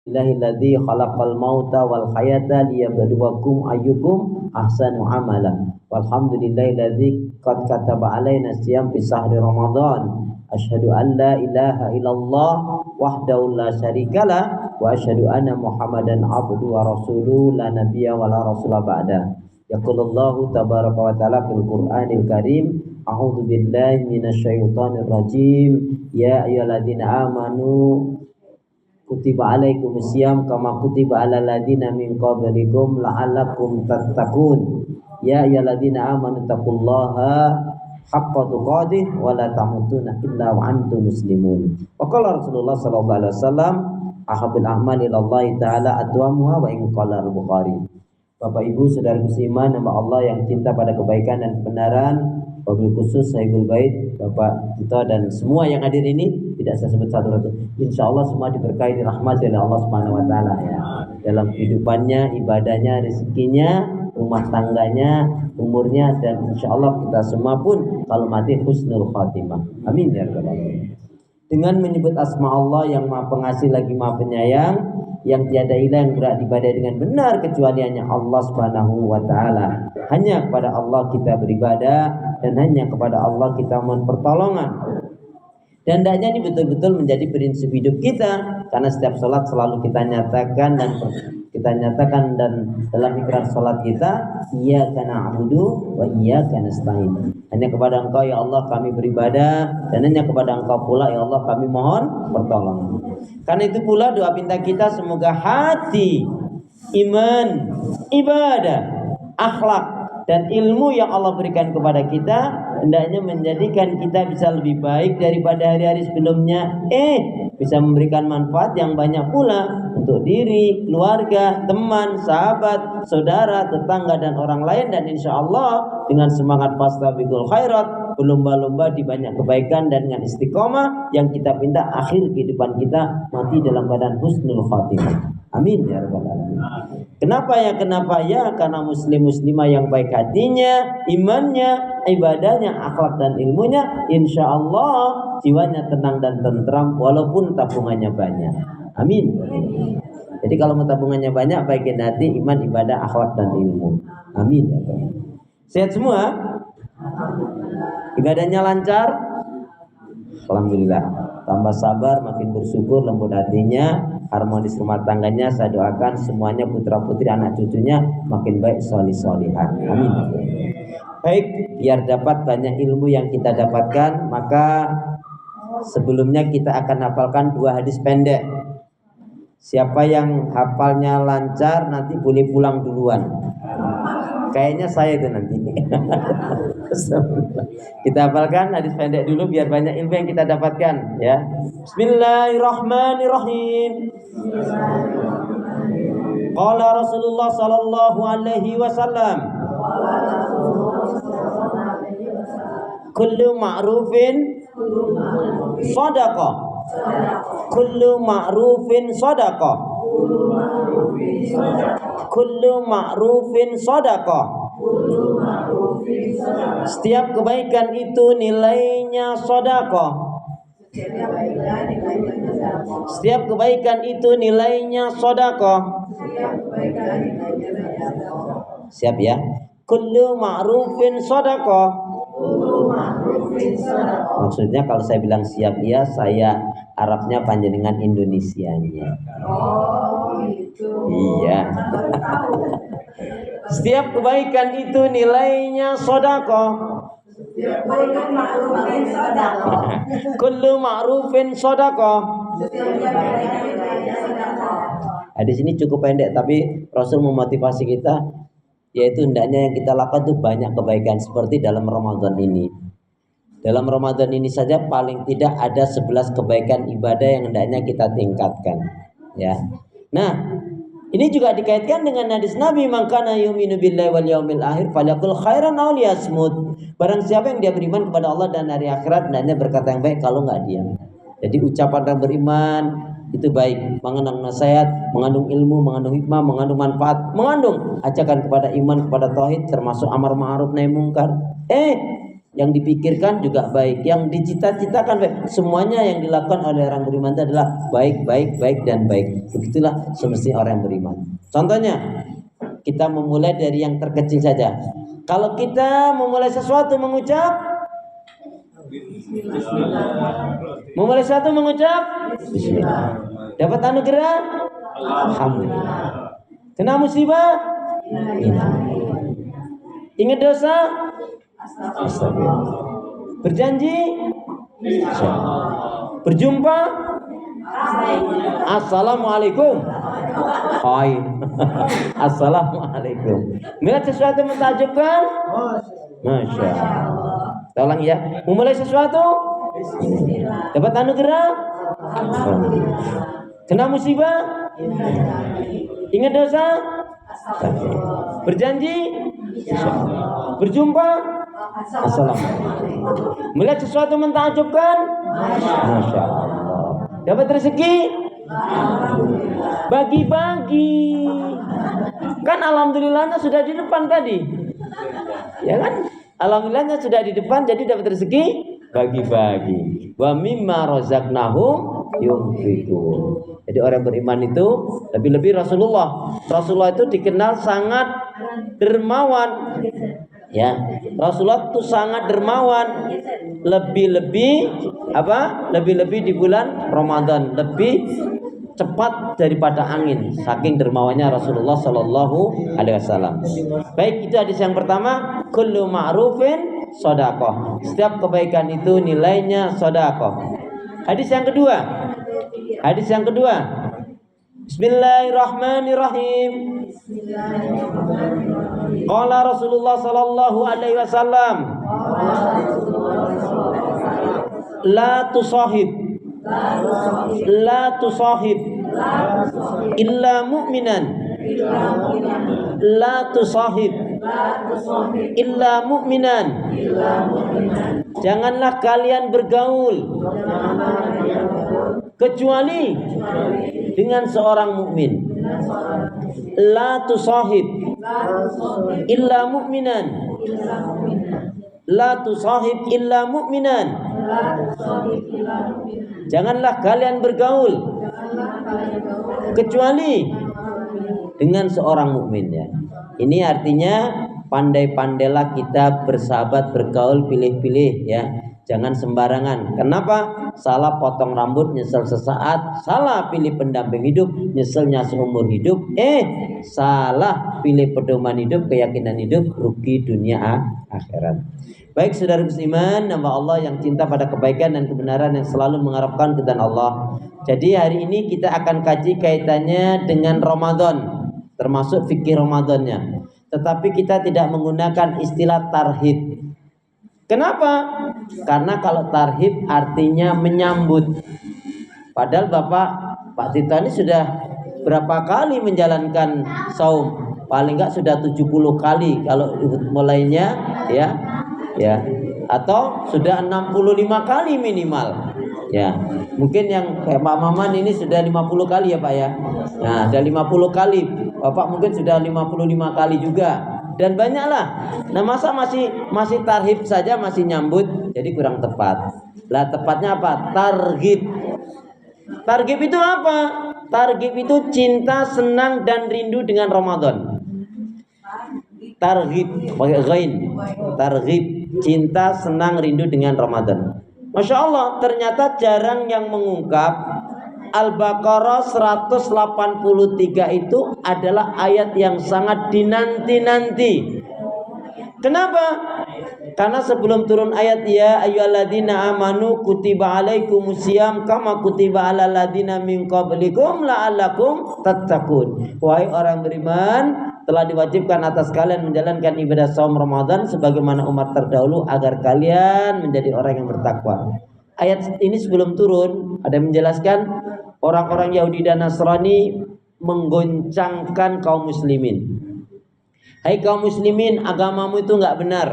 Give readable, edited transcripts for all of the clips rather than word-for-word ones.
Illahilladzi khalaqal mauta wal hayata liyabluwakum ayyukum ahsanu amala. Walhamdulillahilladzi qad kataba alaina siyam fi sahri Ramadan. Asyhadu an la ilaha illallah wahdahu la syarikalah wa asyhadu anna Muhammadan abduhu wa rasuluhu la nabiyya wa la rasula ba'da. Yaqulullahu tabaraka wa ta'ala fil Qur'anil Karim, a'udzu billahi minasyaitonir rajim. Ya ayyuhalladzina amanu kutiba alaikumusiyam kama kutiba alal ladzina min qablikum la'allakum tattaqun. Ya ayyuhalladzina amanu taqullaha haqqa tuqatih wa la tamutunna illa wa antum muslimun. Wa qala Rasulullah sallallahu alaihi wasallam, ahabul a'mali ilallahi ta'ala adwamuha wa in qala al-Bukhari. Bapak Ibu saudara musliman nama Allah yang cinta pada kebaikan dan kebenaran, wabil khusus Sahibul Bait, Bapak Tito dan semua yang hadir ini tidak saya sebut satu-satu. Insya Allah semua diberkahi rahmat oleh Allah Subhanahu Wa Taala ya. Dalam kehidupannya, ibadahnya, rezekinya, rumah tangganya, umurnya, dan insya Allah kita semua pun kalau mati husnul khatimah. Amin ya rabbal alamin. Dengan menyebut asma Allah yang Maha Pengasih lagi Maha Penyayang, yang tiada ilah yang berhak ibadah dengan benar kecuali hanya Allah Subhanahu wa taala. Hanya kepada Allah kita beribadah dan hanya kepada Allah kita mohon pertolongan. Dan hendaknya ini betul-betul menjadi prinsip hidup kita, karena setiap sholat selalu kita nyatakan dan dalam ikrar sholat kita, iyyaka na'budu wa iyyaka nasta'in. Hanya kepada Engkau ya Allah kami beribadah, dan hanya kepada Engkau pula ya Allah kami mohon pertolongan. Karena itu pula doa pinta kita semoga hati, iman, ibadah, akhlak dan ilmu yang Allah berikan kepada kita hendaknya menjadikan kita bisa lebih baik daripada hari-hari sebelumnya, bisa memberikan manfaat yang banyak pula untuk diri, keluarga, teman, sahabat, saudara, tetangga dan orang lain. Dan insya Allah dengan semangat fastabiqul khairat, berlomba-lomba di banyak kebaikan, dan dengan istiqomah yang kita pinta akhir kehidupan kita mati dalam keadaan husnul khatimah. Amin ya rabbal alamin. Kenapa ya? Karena muslim-muslimah yang baik hatinya, imannya, ibadahnya, akhlak dan ilmunya, insya Allah jiwanya tenang dan tentram walaupun tabungannya banyak. Amin. Jadi kalau mau tabungannya banyak, baikin hati, iman, ibadah, akhlak dan ilmu. Amin. Sehat semua? Ibadahnya lancar? Alhamdulillah. Tambah sabar, makin bersyukur, lembut hatinya, harmonis rumah tangganya. Saya doakan semuanya putra putri anak cucunya makin baik, solih-solihah. Amin. Baik, biar dapat banyak ilmu yang kita dapatkan, maka sebelumnya kita akan hafalkan 2 hadis pendek. Siapa yang hafalnya lancar nanti boleh pulang duluan. Kayaknya saya itu nanti. Kita hafalkan hadis pendek dulu biar banyak ilmu yang kita dapatkan ya. Bismillahirrahmanirrahim. Qala Rasulullah sallallahu alaihi wasallam, kullu ma'rufin shadaqah. Kullu ma'rufin shadaqah. Kullu ma'rufin shadaqah. Setiap kebaikan itu nilainya sedekah. Setiap kebaikan itu nilainya sedekah. Siap ya? Kullu ma'rufin sedekah. Maksudnya kalau saya bilang siap ya, saya Arabnya panjenengan Indonesianya. Oh, gitu. Iya. Setiap kebaikan itu nilainya sedekah. Kullu ma'rufin sedekah. Hadis ini cukup pendek tapi Rasul memotivasi kita, yaitu hendaknya yang kita lakukan itu banyak kebaikan seperti dalam Ramadan ini. Dalam Ramadan ini saja paling tidak ada 11 kebaikan ibadah yang hendaknya kita tingkatkan ya. Nah, ini juga dikaitkan dengan hadis Nabi, man kana yu'minu billahi wal yaumil akhir falyaqul khairan aw liyasmut. Barang siapa yang dia beriman kepada Allah dan hari akhirat, hendaknya berkata yang baik, kalau enggak diam. Jadi ucapan orang beriman itu baik, mengandung nasihat, mengandung ilmu, mengandung hikmah, mengandung manfaat, mengandung ajakan kepada iman, kepada tauhid, termasuk amar ma'ruf nahi mungkar. yang dipikirkan juga baik, yang dicita-citakan baik. Semuanya yang dilakukan oleh orang beriman itu adalah baik, baik, baik, dan baik. Begitulah semestinya orang yang beriman. Contohnya, kita memulai dari yang terkecil saja. Kalau kita memulai sesuatu mengucap Bismillah. Dapat anugerah, Alhamdulillah. Kena musibah, ingat dosa, Astagfirullah. Berjanji, berjumpa, Assalamualaikum. Hai. Assalamualaikum. Melihat sesuatu mentakjubkan, Masya Allah. Tolong ya, memulai sesuatu, dapat anugerah, kena musibah, ingat dosa, berjanji, berjumpa, Assalamualaikum. Melihat sesuatu mentakjubkan, Masya Allah. Dapat rezeki, bagi-bagi. Kan alhamdulillahnya sudah di depan tadi, ya kan? Alhamdulillahnya sudah di depan, jadi dapat rezeki, bagi-bagi. Wa mimma razaqnahum yunfiqun. Jadi orang beriman itu lebih-lebih Rasulullah itu dikenal sangat dermawan. Ya, Rasulullah itu sangat dermawan. Lebih-lebih di bulan Ramadan, lebih cepat daripada angin, saking dermawannya Rasulullah Shallallahu Alaihi Wasallam. Baik, itu hadis yang pertama. Kullu ma'rufin shadaqah. Setiap kebaikan itu nilainya shadaqah. Hadis yang kedua. Bismillahirrahmanirrahim. Qala Rasulullah Shallallahu Alaihi Wasallam, La tusahib illa mu'minan. La tusahib illa mu'minan. Janganlah kalian bergaul kecuali dengan seorang mukmin. La tusahib illa mu'minan. La tusahib illa mu'minan. Janganlah kalian bergaul kecuali dengan seorang mukmin, ya. Ini artinya pandai-pandailah kita bersahabat, bergaul, pilih-pilih, ya. Jangan sembarangan. Kenapa? Salah potong rambut nyesel sesaat, salah pilih pendamping hidup nyeselnya seumur hidup. Salah pilih pedoman hidup, keyakinan hidup, rugi dunia akhirat. Baik saudara musliman, nama Allah yang cinta pada kebaikan dan kebenaran, yang selalu mengharapkan keridhaan Allah. Jadi hari ini kita akan kaji kaitannya dengan Ramadan, termasuk fikih Ramadannya. Tetapi kita tidak menggunakan istilah tarhib. Kenapa? Karena kalau tarhib artinya menyambut. Padahal Pak Tito ini sudah berapa kali menjalankan saum? Paling enggak sudah 70 kali kalau mulainya, ya. Atau sudah 65 kali minimal. Ya. Mungkin yang kayak Pak Maman ini sudah 50 kali ya, Pak ya. Nah, ada 50 kali. Bapak mungkin sudah 55 kali juga. Dan banyaklah. Nah, masa masih tarhib saja, masih nyambut, jadi kurang tepat. Lah tepatnya apa? Targhib. Targhib itu apa? Targhib itu cinta, senang dan rindu dengan Ramadan. Targhib pakai ghain. Targhib, cinta, senang, rindu dengan Ramadan. Masya Allah, ternyata jarang yang mengungkap Al-Baqarah 183 itu adalah ayat yang sangat dinanti-nanti. Kenapa? Karena sebelum turun ayat ya ayyuhalladzina amanu kutiba alaikumusiyam kama kutiba alal ladzina min qablikum la'allakum tattaqun. Wahai orang beriman, telah diwajibkan atas kalian menjalankan ibadah saum Ramadan sebagaimana umat terdahulu agar kalian menjadi orang yang bertakwa. Ayat ini sebelum turun ada yang menjelaskan orang-orang Yahudi dan Nasrani menggoncangkan kaum muslimin. Hai kaum muslimin, agamamu itu enggak benar.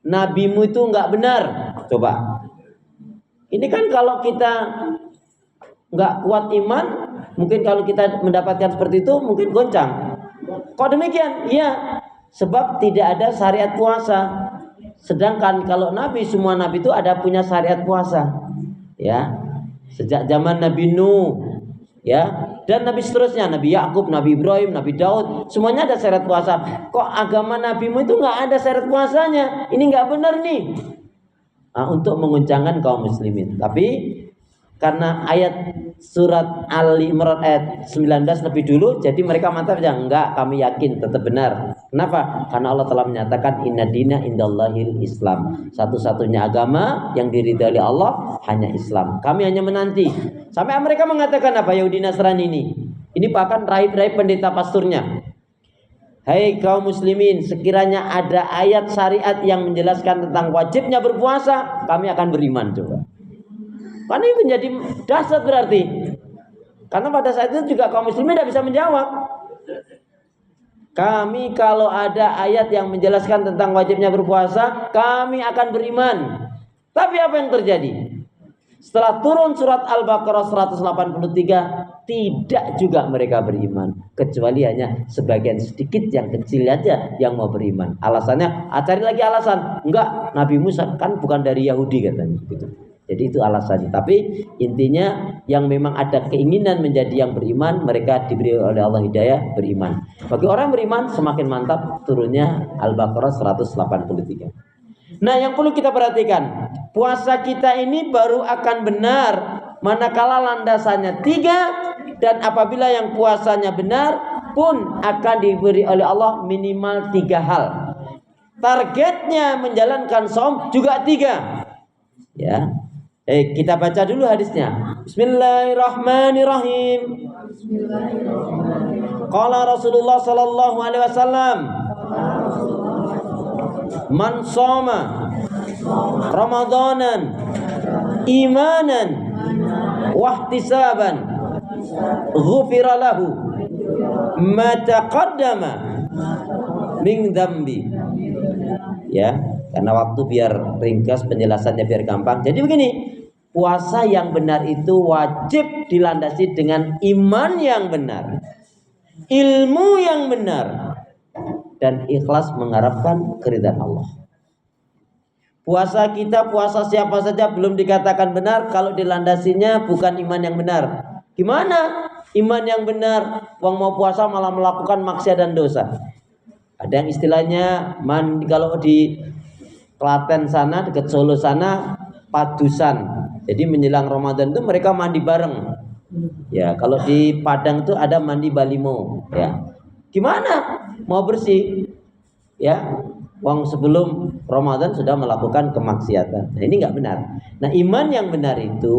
Nabimu itu enggak benar. Coba. Ini kan kalau kita enggak kuat iman, mungkin kalau kita mendapatkan seperti itu mungkin goncang. Kok demikian? Iya, sebab tidak ada syariat puasa. Sedangkan kalau Nabi, semua Nabi itu ada punya syariat puasa, ya. Sejak zaman Nabi Nuh, ya, dan Nabi seterusnya, Nabi Yakub, Nabi Ibrahim, Nabi Daud, semuanya ada syariat puasa. Kok agama Nabimu itu nggak ada syariat puasanya? Ini nggak benar nih. Nah, untuk menguncangkan kaum muslimin. Tapi karena ayat surat Ali Imran ayat 19 lebih dulu, jadi mereka mantap ya, enggak, kami yakin tetap benar. Kenapa? Karena Allah telah menyatakan inna dina indallahil Islam. Satu-satunya agama yang diridhai oleh Allah hanya Islam. Kami hanya menanti. Sampai mereka mengatakan apa, Yahudi Nasrani ini. Ini bahkan rahib-rahib pendeta pasturnya. Hai kaum muslimin, sekiranya ada ayat syariat yang menjelaskan tentang wajibnya berpuasa, kami akan beriman. Coba. Karena ini menjadi dasar berarti. Karena pada saat itu juga kaum muslimin tidak bisa menjawab. Kami kalau ada ayat yang menjelaskan tentang wajibnya berpuasa, kami akan beriman. Tapi apa yang terjadi? Setelah turun surat Al-Baqarah 183, tidak juga mereka beriman. Kecuali hanya sebagian sedikit yang kecil aja yang mau beriman. Alasannya, cari lagi alasan. Enggak, Nabi Musa kan bukan dari Yahudi katanya. Gitu. Jadi itu alasannya. Tapi intinya yang memang ada keinginan menjadi yang beriman, mereka diberi oleh Allah hidayah beriman. Bagi orang beriman semakin mantap turunnya Al-Baqarah 183. Nah, yang perlu kita perhatikan, puasa kita ini baru akan benar manakala landasannya 3, dan apabila yang puasanya benar pun akan diberi oleh Allah minimal 3 hal. Targetnya menjalankan shaum juga 3. Ya. Kita baca dulu hadisnya. Bismillahirrahmanirrahim. Qala Rasulullah sallallahu alaihi wasallam, man shoma ramadanan imanan wahtisaban ghufira lahu ma taqaddama min dzambi. Ya, karena waktu biar ringkas, penjelasannya biar gampang. Jadi begini, puasa yang benar itu wajib dilandasi dengan iman yang benar, ilmu yang benar, dan ikhlas mengharapkan keridhaan Allah. Puasa kita, puasa siapa saja belum dikatakan benar kalau dilandasinya bukan iman yang benar. Gimana iman yang benar? Wong mau puasa malah melakukan maksiat dan dosa. Ada yang istilahnya kalau di Klaten sana, dekat Solo sana, padusan. Jadi menjelang Ramadan itu mereka mandi bareng. Ya, kalau di Padang itu ada mandi balimo. Ya, gimana mau bersih? Ya, wong sebelum Ramadan sudah melakukan kemaksiatan. Nah, ini nggak benar. Nah, iman yang benar itu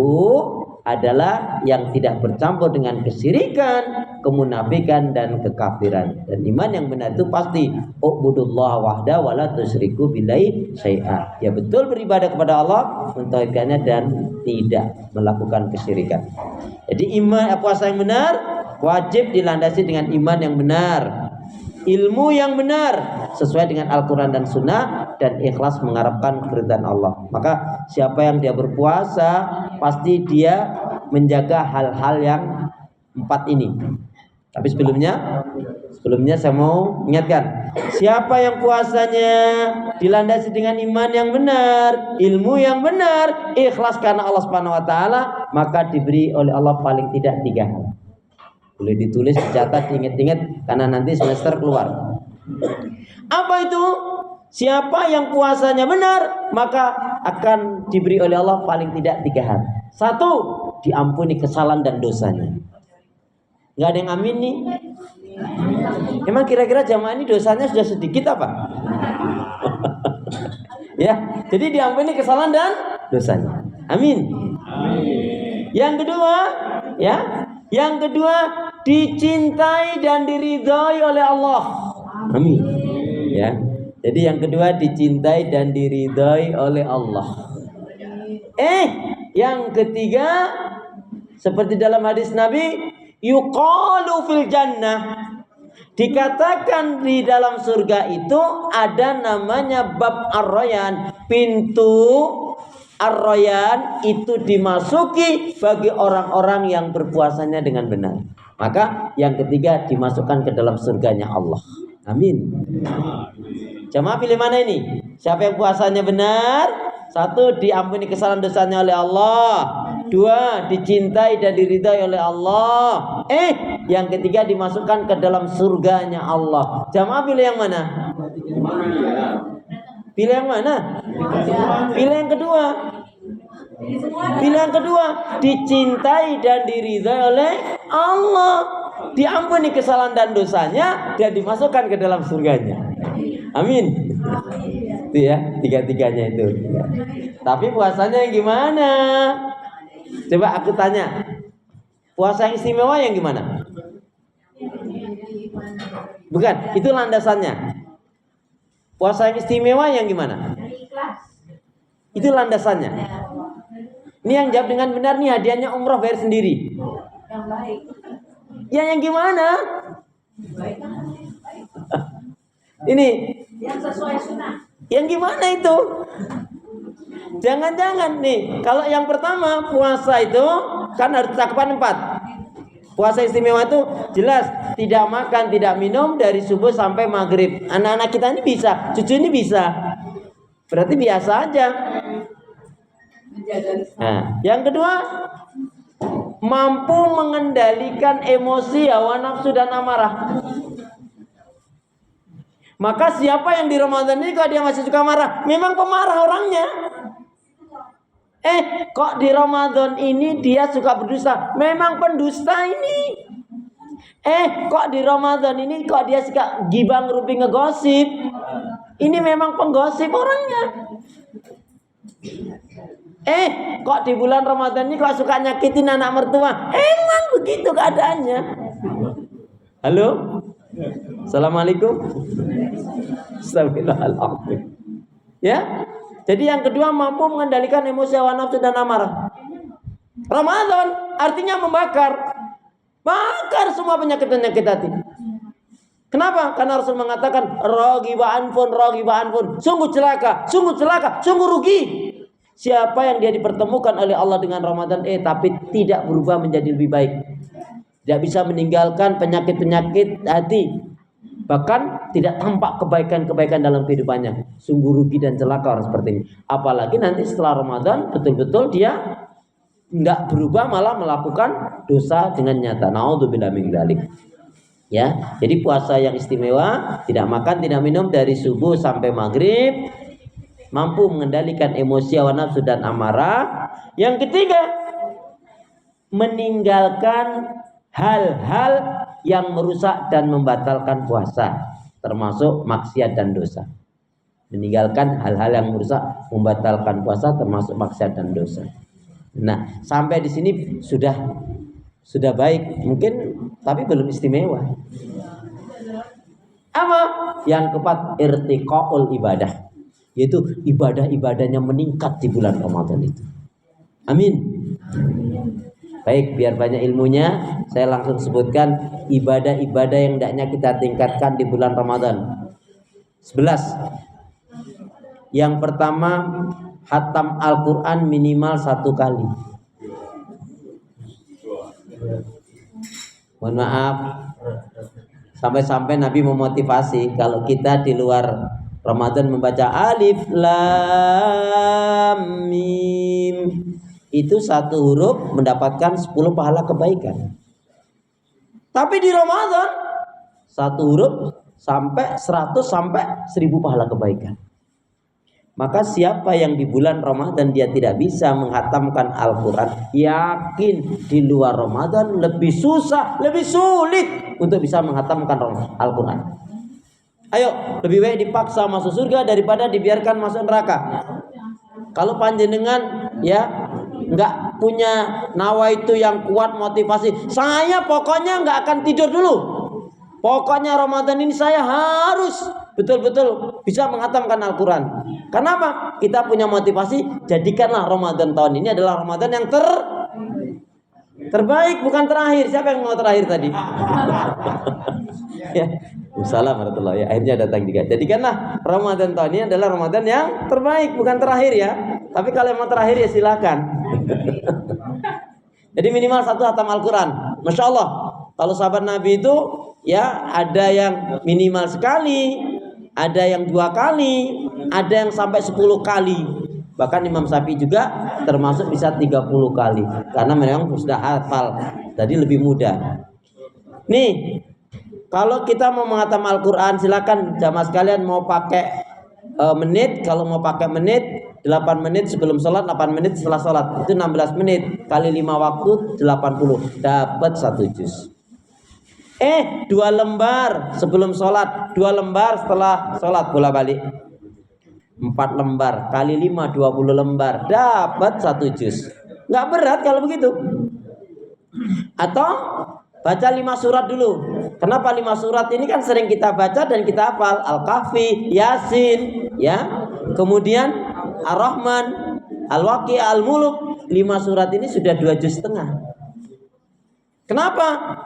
adalah yang tidak bercampur dengan kesyirikan, kemunafikan, dan kekafiran. Dan iman yang benar itu pasti ubudullah wahda wala tusyriku billahi syai'a. Ya betul beribadah kepada Allah, mentauhidkannya dan tidak melakukan kesyirikan. Jadi iman puasa yang benar wajib dilandasi dengan iman yang benar, ilmu yang benar sesuai dengan Al-Quran dan Sunnah, dan ikhlas mengharapkan keridhaan Allah. Maka siapa yang dia berpuasa pasti dia menjaga hal-hal yang 4 ini. Tapi sebelumnya saya mau ingatkan, siapa yang puasanya dilandasi dengan iman yang benar, ilmu yang benar, ikhlas karena Allah Subhanahu wa taala, maka diberi oleh Allah paling tidak 3 hal. Boleh ditulis, dicatat, diingat-ingat karena nanti semester keluar. Apa itu? Siapa yang puasanya benar, maka akan diberi oleh Allah paling tidak 3 hal. 1, diampuni kesalahan dan dosanya. Nggak ada yang amin nih. Emang kira-kira jamaah ini dosanya sudah sedikit apa? Ya, jadi diampuni kesalahan dan dosanya. Amin. Yang kedua, ya, dicintai dan diridhai oleh Allah. Amin. Ya. Jadi yang kedua dicintai dan diridhai oleh Allah. Yang ketiga seperti dalam hadis Nabi, yuqalu fil jannah, dikatakan di dalam surga itu ada namanya bab ar-rayyan, pintu ar-rayyan itu dimasuki bagi orang-orang yang berpuasanya dengan benar. Maka yang ketiga dimasukkan ke dalam surganya Allah. Amin. Jamaah pilih mana ini? Siapa yang puasanya benar? 1, diampuni kesalahan dosanya oleh Allah. 2, dicintai dan diridhai oleh Allah. Yang ketiga dimasukkan ke dalam surganya Allah. Jamaah pilih yang mana? Pilih yang mana? Pilih yang kedua. Pilih yang kedua, dicintai dan diridhai oleh Allah. Diampuni kesalahan dan dosanya dan dimasukkan ke dalam surganya. Amin. Itu ya, tiga-tiganya itu. Tapi puasanya yang gimana? Coba aku tanya. Puasa yang istimewa yang gimana? Bukan, itu landasannya. Puasa yang istimewa yang gimana? Itu landasannya. Ini yang jawab dengan benar nih, hadiahnya umroh bayar sendiri. Yang baik. Yang gimana? Ini Yang sesuai sunnah. yang gimana itu? Jangan-jangan nih, kalau yang pertama puasa itu kan harus cakupan 4. Puasa istimewa itu jelas tidak makan, tidak minum dari subuh sampai maghrib. Anak-anak kita ini bisa, cucu ini bisa. Berarti biasa aja. Nah, yang kedua, mampu mengendalikan emosi, hawa nafsu dan amarah. Maka siapa yang di Ramadan ini kalau dia masih suka marah, memang pemarah orangnya. Kok di Ramadan ini dia suka berdusta, memang pendusta ini. Kok di Ramadan ini kok dia suka gibah ngerupi ngegosip, ini memang penggosip orangnya. Kok di bulan Ramadan ini kok suka nyakitin anak mertua, emang begitu keadaannya. Halo, assalamualaikum. Astagfirullahaladzim. Ya, jadi yang kedua mampu mengendalikan emosi, hawa nafsu dan amarah. Ramadan artinya membakar semua penyakit-penyakit hati. Kenapa? Karena Rasul mengatakan raghiba anfun, sungguh celaka, sungguh rugi. Siapa yang dia dipertemukan oleh Allah dengan Ramadan tapi tidak berubah menjadi lebih baik, tidak bisa meninggalkan penyakit-penyakit hati, bahkan tidak tampak kebaikan-kebaikan dalam kehidupannya, sungguh rugi dan celaka orang seperti ini. Apalagi nanti setelah Ramadan betul-betul dia tidak berubah, malah melakukan dosa dengan nyata. Naudzubillah min dzalik. Ya, jadi puasa yang istimewa, tidak makan, tidak minum dari subuh sampai maghrib, mampu mengendalikan emosi, hawa nafsu dan amarah. Yang ketiga, meninggalkan hal-hal yang merusak dan membatalkan puasa, termasuk maksiat dan dosa. Meninggalkan hal-hal yang merusak, membatalkan puasa, termasuk maksiat dan dosa. Nah, sampai di sini sudah baik mungkin, tapi belum istimewa. Apa? Yang keempat, irtiqaul ibadah, yaitu ibadah-ibadahnya meningkat di bulan Ramadan itu. Amin. Baik, biar banyak ilmunya, saya langsung sebutkan ibadah-ibadah yang hendaknya kita tingkatkan di bulan Ramadan. 11. Yang pertama, khatam Al-Quran minimal 1 kali. Mohon maaf, sampai-sampai Nabi memotivasi kalau kita di luar Ramadan membaca alif lam mim, itu 1 huruf mendapatkan 10 pahala kebaikan. Tapi di Ramadan 1 huruf sampai 100 sampai 1000 pahala kebaikan. Maka siapa yang di bulan Ramadan dia tidak bisa menghatamkan Al-Quran, yakin di luar Ramadan lebih susah, lebih sulit untuk bisa menghatamkan Al-Quran. Ayo, lebih baik dipaksa masuk surga daripada dibiarkan masuk neraka. Kalau panjenengan ya nggak punya nawaitu yang kuat, motivasi, saya pokoknya nggak akan tidur dulu, pokoknya Ramadan ini saya harus betul-betul bisa menghatamkan Al-Quran. Kenapa? Kita punya motivasi, jadikanlah Ramadan tahun ini adalah Ramadan yang terbaik, bukan terakhir. Siapa yang mau terakhir tadi? Ya, Assalamualaikum warahmatullahi wabarakatuh. Akhirnya datang juga. Jadikanlah Ramadan tahun ini adalah Ramadan yang terbaik, bukan terakhir ya. Tapi kalau mau terakhir ya silakan. Jadi minimal 1 khatam Al-Quran. Masya Allah, kalau sahabat Nabi itu ya ada yang minimal sekali, ada yang 2 kali, ada yang sampai 10 kali. Bahkan Imam Syafi'i juga termasuk bisa 30 kali karena memang sudah hafal, jadi lebih mudah. Nih, kalau kita mau menghatam Al-Quran, silakan jamaah sekalian mau pakai menit. Kalau mau pakai menit, 8 menit sebelum sholat, 8 menit setelah sholat, itu 16 menit kali 5 waktu 80, dapat 1 juz. 2 lembar sebelum sholat, 2 lembar setelah sholat, bola balik 4 lembar kali 5, 20 lembar, dapat 1 juz. Nggak berat kalau begitu. Atau baca 5 surat dulu. Kenapa 5 surat ini kan sering kita baca dan kita hafal? Al-Kahfi, Yasin, ya. Kemudian Ar-Rahman, Al-Waqi', Al-Muluk. 5 surat ini sudah 2 juz setengah. Kenapa?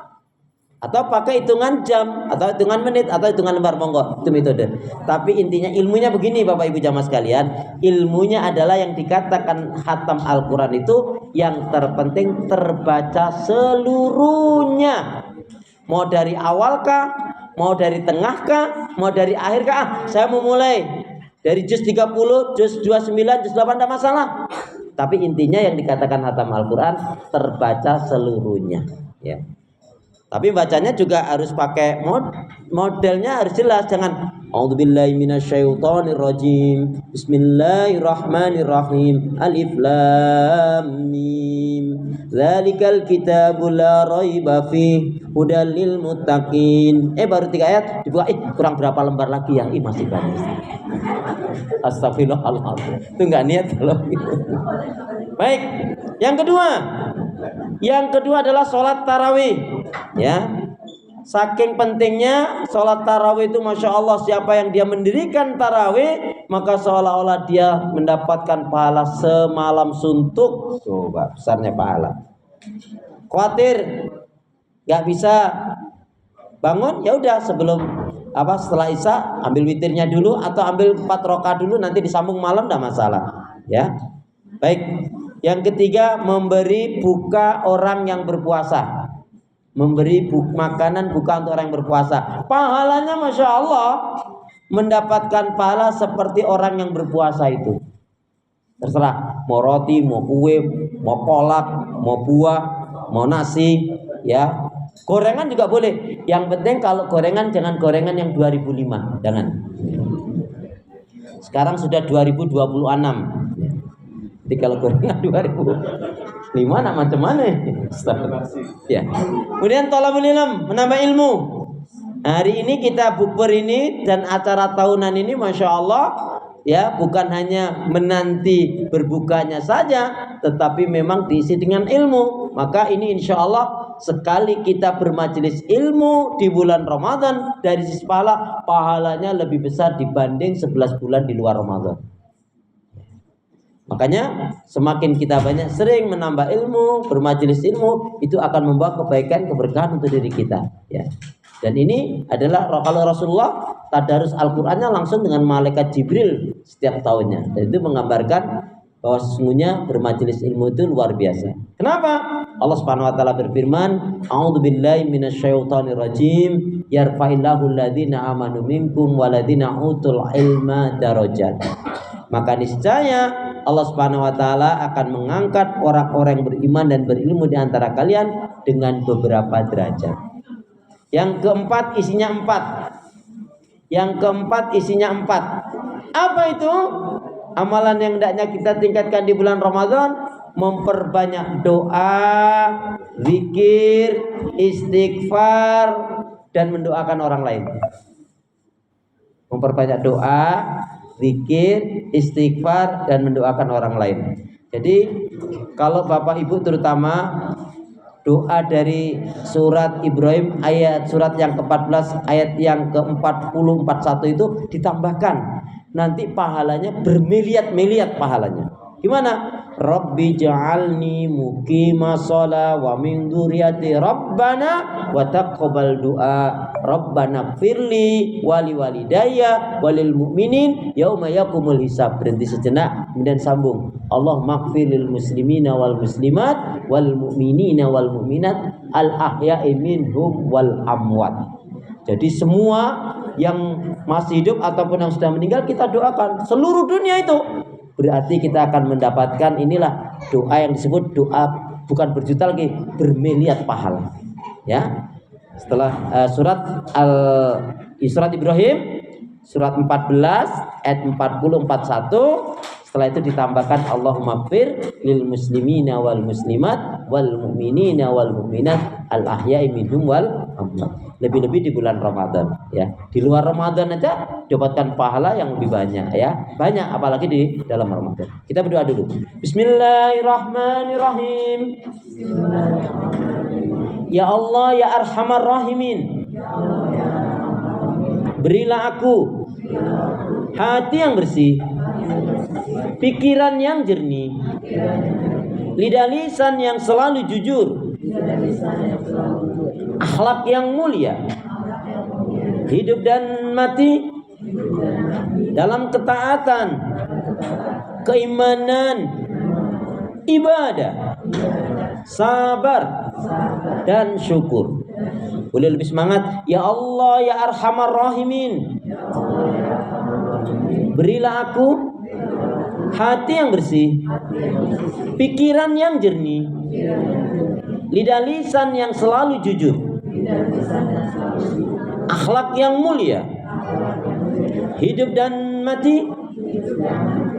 Atau pakai hitungan jam, atau hitungan menit, atau hitungan lembar, monggo, itu metode. Tapi intinya ilmunya begini Bapak Ibu jamaah sekalian, ilmunya adalah yang dikatakan khatam Al-Quran itu yang terpenting terbaca seluruhnya. Mau dari awal kah, mau dari tengah kah, mau dari akhir kah? Saya mau mulai dari juz 30, juz 29, juz 8, tidak masalah. Tapi intinya yang dikatakan khatam Al-Quran terbaca seluruhnya, ya. Tapi bacanya juga harus pakai modelnya harus jelas, jangan a'udzubillahi minasyaitonirrajim, bismillahirrahmanirrahim, alif lam mim, dzalikal kitabu la raiba fihi hudal lil muttaqin. Baru 3 ayat dibuka, kurang berapa lembar lagi ya? Masih banyak. Astagfirullahaladzim. Itu enggak niat kalau gitu. Baik, yang kedua adalah sholat tarawih. Ya, saking pentingnya sholat tarawih itu, masya Allah, siapa yang dia mendirikan tarawih maka seolah-olah dia mendapatkan pahala semalam suntuk. Coba besarnya pahala. Khawatir nggak bisa bangun, ya udah setelah isya ambil witirnya dulu atau ambil 4 rakaat dulu, nanti disambung malam, enggak masalah, ya. Baik, yang ketiga memberi buka orang yang berpuasa. Memberi makanan buka untuk orang yang berpuasa, pahalanya masya Allah mendapatkan pahala seperti orang yang berpuasa itu. Terserah mau roti, mau kue, mau kolak, mau buah, mau nasi, ya. Gorengan juga boleh. Yang penting kalau gorengan jangan gorengan yang 2005, jangan. Sekarang sudah 2026. Jadi kalau gorengan 2005 macam mana? Ya. Kemudian thalabul ilm, menambah ilmu. Hari ini kita bukber ini dan acara tahunan ini, masya Allah, ya, bukan hanya menanti berbukanya saja, tetapi memang diisi dengan ilmu. Maka ini insya Allah sekali kita bermajelis ilmu di bulan Ramadan, dari sisi pahalanya lebih besar dibanding 11 bulan di luar Ramadan. Makanya semakin kita banyak sering menambah ilmu, bermajelis ilmu, itu akan membawa kebaikan, keberkahan untuk diri kita, ya. Dan ini adalah kalau Rasulullah tadarus Al-Qur'annya langsung dengan malaikat Jibril setiap tahunnya. Dan itu menggambarkan bahwa sesungguhnya bermajelis ilmu itu luar biasa. Kenapa? Allah Subhanahu wa taala berfirman, "A'udzubillahi minasyaitonirrajim, yarfa'illahu alladziina aamanu minkum walladziina utul ilma darajat." Maka niscaya Allah Subhanahu wa taala akan mengangkat orang-orang yang beriman dan berilmu di antara kalian dengan beberapa derajat. Yang keempat isinya 4. Apa itu? Amalan yang hendaknya kita tingkatkan di bulan Ramadan, memperbanyak doa, zikir, istighfar, dan mendoakan orang lain. Memperbanyak doa, zikir, istighfar, dan mendoakan orang lain. Jadi kalau Bapak Ibu terutama doa dari surat Ibrahim surat yang ke-14 ayat yang ke-40 41 itu ditambahkan, nanti pahalanya bermiliat-miliat pahalanya. Gimana? Rabbi ja'alni muqima shalah wa min dzurriyyati rabbana wa taqabbal du'a rabbana firli wali walidayya walil mu'minin yauma yaqumul hisab. Berhenti sejenak kemudian sambung, Allah maghfir lil muslimina wal muslimat wal mu'minina wal mu'minat al ahya'i minhum wal amwat. Jadi semua yang masih hidup ataupun yang sudah meninggal kita doakan seluruh dunia itu. Berarti kita akan mendapatkan inilah doa yang disebut doa bukan berjuta lagi, bermiliar pahala. Ya. Setelah surat Ibrahim surat 14 ayat 40-41, setelah itu ditambahkan Allahumma fir lil muslimina wal muslimat wal mu'minina wal mu'minat al ahya'i minhum wal amwat. Lebih-lebih di bulan Ramadan ya. Di luar Ramadan aja dapatkan pahala yang lebih banyak ya. Banyak apalagi di dalam Ramadan. Kita berdoa dulu. Bismillahirrahmanirrahim. Ya Allah ya Arhamar Rahimin. Berilah aku hati yang bersih, pikiran yang jernih, lidah lisan yang selalu jujur, akhlak yang mulia, hidup dan mati dalam ketaatan, keimanan, ibadah, sabar dan syukur. Boleh lebih semangat. Ya Allah ya Arhamar Rahimin, berilah aku hati yang bersih, pikiran yang jernih, lidah lisan yang selalu jujur, akhlak yang mulia, hidup dan mati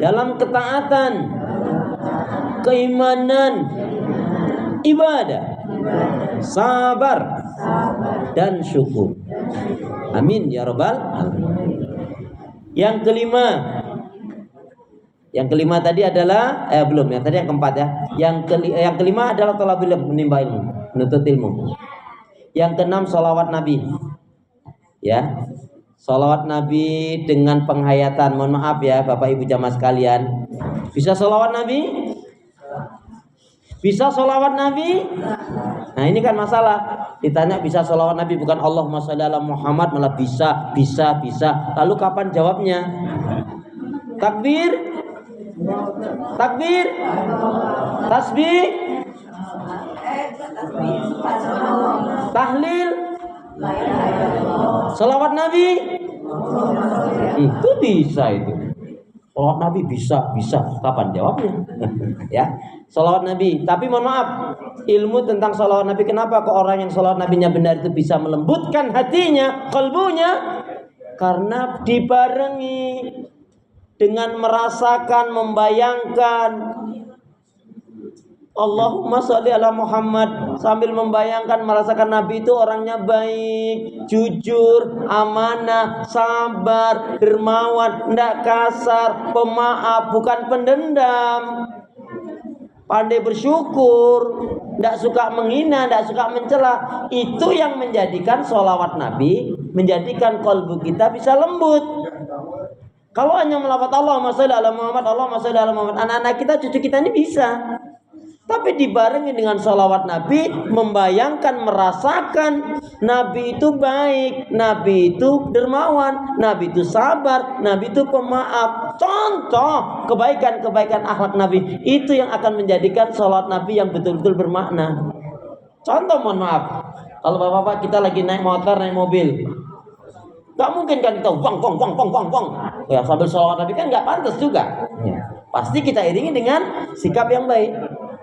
dalam ketaatan, keimanan, ibadah, sabar dan syukur. Amin ya rabbal alamin. Yang kelima tadi adalah belum, yang tadi yang keempat ya. Yang kelima adalah talabul ilm, menimba ilmu, menuntut ilmu. Yang keenam sholawat Nabi. Ya. Sholawat Nabi dengan penghayatan. Mohon maaf ya Bapak Ibu jamaah sekalian. Bisa sholawat Nabi? Bisa sholawat Nabi? Nah ini kan masalah. Ditanya bisa sholawat Nabi, bukan Allahumma sholli ala Muhammad, malah bisa. Lalu kapan jawabnya? Takbir, tasbih, tahlil, sholawat Nabi. Itu bisa itu. Sholawat Nabi bisa. Kapan jawabnya? Ya, sholawat Nabi. Tapi mohon maaf, ilmu tentang sholawat Nabi. Kenapa kok orang yang sholawat Nabinya benar itu bisa melembutkan hatinya, kalbunya? Karena dibarengi dengan merasakan, membayangkan Allahumma sholli ala Muhammad, sambil membayangkan, merasakan Nabi itu orangnya baik, jujur, amanah, sabar, dermawan, tidak kasar, pemaaf, bukan pendendam, pandai bersyukur, tidak suka menghina, tidak suka mencela. Itu yang menjadikan sholawat Nabi, menjadikan kalbu kita bisa lembut. Kalau hanya melafaz Allahumma sholli ala Muhammad, Allahumma sholli ala Muhammad, anak-anak kita, cucu kita ini bisa. Tapi dibarengi dengan sholawat Nabi, membayangkan, merasakan Nabi itu baik, Nabi itu dermawan, Nabi itu sabar, Nabi itu pemaaf. Contoh kebaikan-kebaikan akhlak Nabi, itu yang akan menjadikan sholawat Nabi yang betul-betul bermakna. Contoh, mohon maaf, kalau bapak-bapak kita lagi naik motor, naik mobil, gak mungkin kan kita wang ya sambil sholawat Nabi, kan gak pantas juga ya. Pasti kita iringi dengan sikap yang baik.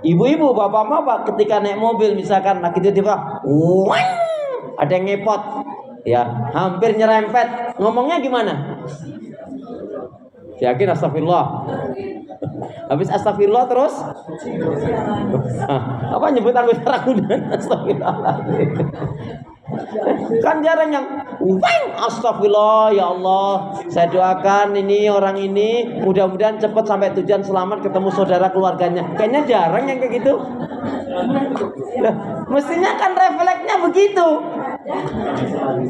Ibu-ibu, bapak-bapak ketika naik mobil misalkan lagi tiba-tiba ada yang ngepot ya, hampir nyerempet, ngomongnya gimana? Yakin astagfirullah. Habis astagfirullah terus apa nyebut anggota ragunan? Astagfirullah. Kan jarang yang astagfirullah, ya Allah, saya doakan ini orang ini mudah-mudahan cepat sampai tujuan selamat, ketemu saudara keluarganya. Kayaknya jarang yang kayak gitu. Nah, mestinya kan refleksnya begitu.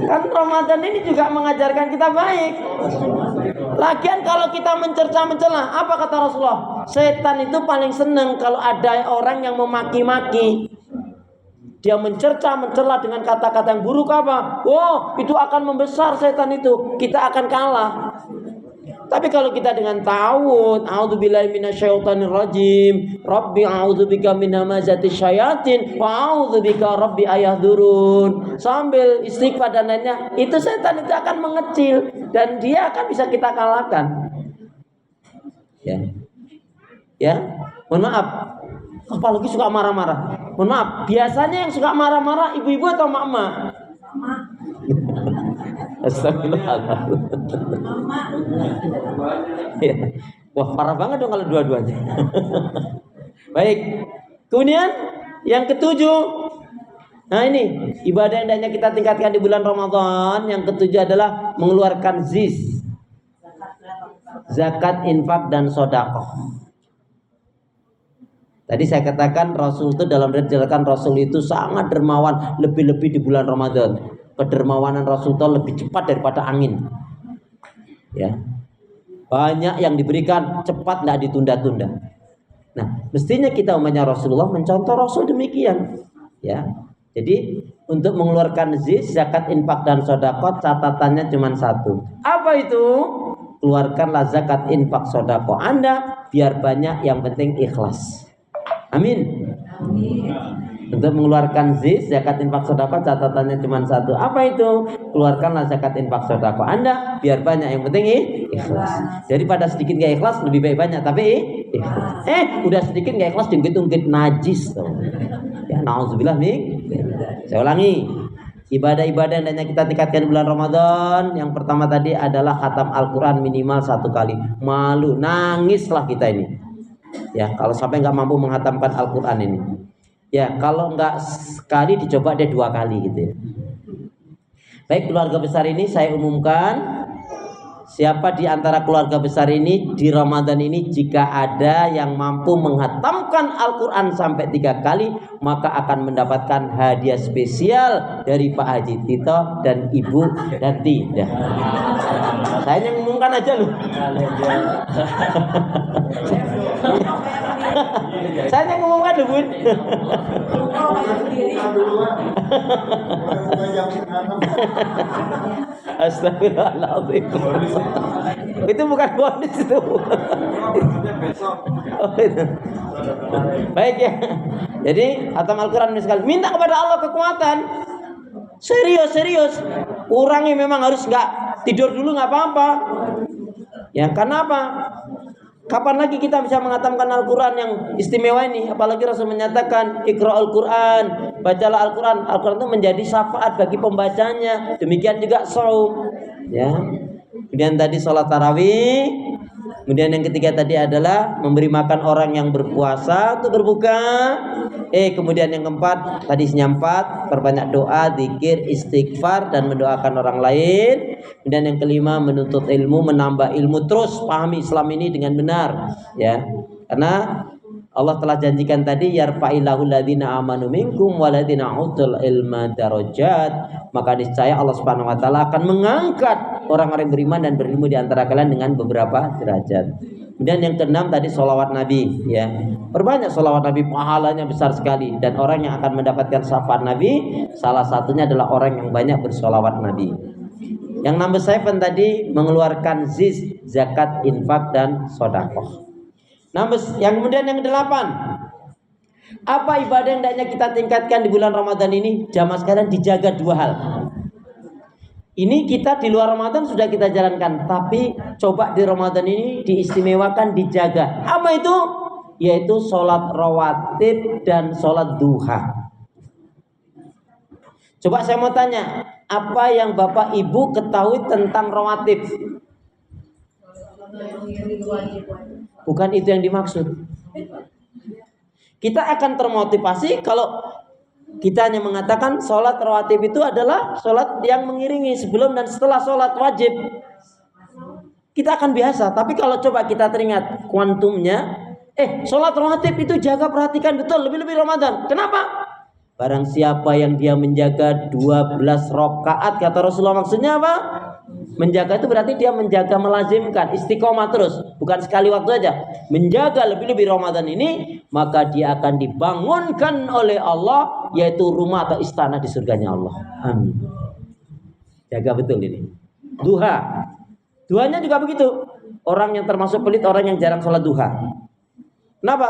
Kan Ramadan ini juga mengajarkan kita baik. Lagian kalau kita mencerca-mencela, apa kata Rasulullah? Setan itu paling seneng kalau ada orang yang memaki-maki. Dia mencerca, mencela dengan kata-kata yang buruk apa? Oh, itu akan membesar setan itu. Kita akan kalah. Tapi kalau kita dengan ta'awud, a'udzubillahi minasyaitonirrajim, rabbi a'udzubika min hamazati syayatin wa a'udzubika rabbi ayahdurun, sambil istighfar dan lainnya, itu setan itu akan mengecil dan dia akan bisa kita kalahkan. Ya, mohon maaf, apalagi suka marah-marah. Mohon maaf, biasanya yang suka marah-marah ibu-ibu atau mama? Astagfirullahaladzim. Ya. Wah, parah banget dong kalau dua-duanya. Baik. Kemudian yang ketujuh. Nah ini ibadah yang hendaknya kita tingkatkan di bulan Ramadan. Yang ketujuh adalah mengeluarkan ziz, zakat, infak, dan sedekah. Tadi saya katakan Rasul itu dalam riwayat Rasul itu sangat dermawan, lebih-lebih di bulan Ramadan. Kedermawanan Rasul itu lebih cepat daripada angin. Ya. Banyak yang diberikan cepat, tidak ditunda-tunda. Nah, mestinya kita umatnya Rasulullah mencontoh Rasul demikian. Ya. Jadi untuk mengeluarkan zakat, infak, dan sedekah catatannya cuma satu. Apa itu? Keluarkanlah zakat, infak, sedekah Anda biar banyak, yang penting ikhlas. Amin. Untuk mengeluarkan zakat, infak, sedekah catatannya cuma satu. Apa itu? Keluarkanlah zakat, infak, sedekah Anda biar banyak, yang penting ikhlas. Jadi pada sedikit gak ikhlas lebih baik banyak, tapi ikhlas. Udah sedikit gak ikhlas diungkit-ungkit najis tuh. Ya, nauzubillah min. Saya ulangi. Ibadah-ibadah yang hanya kita tingkatkan bulan Ramadan. Yang pertama tadi adalah khatam Al-Quran minimal 1 kali. Malu, nangislah kita ini. Ya, kalau sampai nggak mampu menghatamkan Al-Quran ini. Ya, kalau nggak sekali dicoba deh 2 kali gitu ya. Baik, keluarga besar ini saya umumkan. Siapa di antara keluarga besar ini di Ramadan ini jika ada yang mampu menghatamkan Al-Quran sampai 3 kali, maka akan mendapatkan hadiah spesial dari Pak Haji Tito dan Ibu Dati. Ya. Saya yang ngumumkan aja loh. Saya yang ngumumkan loh, Bun. Astagfirullahaladzim. Itu bukan bonus itu. Baik ya. Jadi khatam Al-Quran misalkan minta kepada Allah kekuatan. Serius. Orangnya memang harus nggak tidur dulu nggak apa-apa. Ya karena apa? Kapan lagi kita bisa menghatamkan Al-Quran yang istimewa ini? Apalagi Rasul menyatakan Iqra'ul Quran, bacalah Al-Quran. Al-Quran itu menjadi syafaat bagi pembacanya. Demikian juga shaum. Ya. Kemudian tadi sholat tarawih. Kemudian yang ketiga tadi adalah memberi makan orang yang berpuasa untuk berbuka. Kemudian yang keempat tadi isinya 4, perbanyak doa, zikir, istighfar, dan mendoakan orang lain. Kemudian yang kelima menuntut ilmu, menambah ilmu, terus pahami Islam ini dengan benar. Ya, karena Allah telah janjikan tadi yarfa'illahu alladziina aamanu minkum walladziina utul ilma darajat. Maka niscaya Allah Subhanahu wa taala akan mengangkat orang-orang yang beriman dan berilmu di antara kalian dengan beberapa derajat. Kemudian yang keenam tadi sholawat Nabi, ya. Perbanyak sholawat Nabi, pahalanya besar sekali, dan orang yang akan mendapatkan syafaat Nabi salah satunya adalah orang yang banyak bersholawat Nabi. Yang number 7 tadi mengeluarkan zakat, infak, dan sedekah. Yang kemudian yang 8, apa ibadah yang hendaknya kita tingkatkan di bulan Ramadan ini? Jamaah sekalian, dijaga 2 hal. Ini kita di luar Ramadan sudah kita jalankan, tapi coba di Ramadan ini diistimewakan, dijaga. Apa itu? Yaitu sholat rawatib dan sholat duha. Coba saya mau tanya, apa yang Bapak Ibu ketahui tentang rawatib? Bukan itu yang dimaksud. Kita akan termotivasi kalau kita hanya mengatakan sholat rawatib itu adalah sholat yang mengiringi sebelum dan setelah sholat wajib. Kita akan biasa. Tapi kalau coba kita teringat kuantumnya, sholat rawatib itu jaga, perhatikan betul, lebih-lebih Ramadan. Kenapa? Barang siapa yang dia menjaga 12 rakaat, kata Rasulullah, maksudnya apa? Menjaga itu berarti dia menjaga, melazimkan, istiqomah terus, bukan sekali waktu aja. Menjaga lebih-lebih Ramadan ini, maka dia akan dibangunkan oleh Allah, yaitu rumah atau istana di surganya Allah. Amin. Jaga betul ini. Duhanya juga begitu. orang yang termasuk pelit orang yang jarang sholat duha. Kenapa?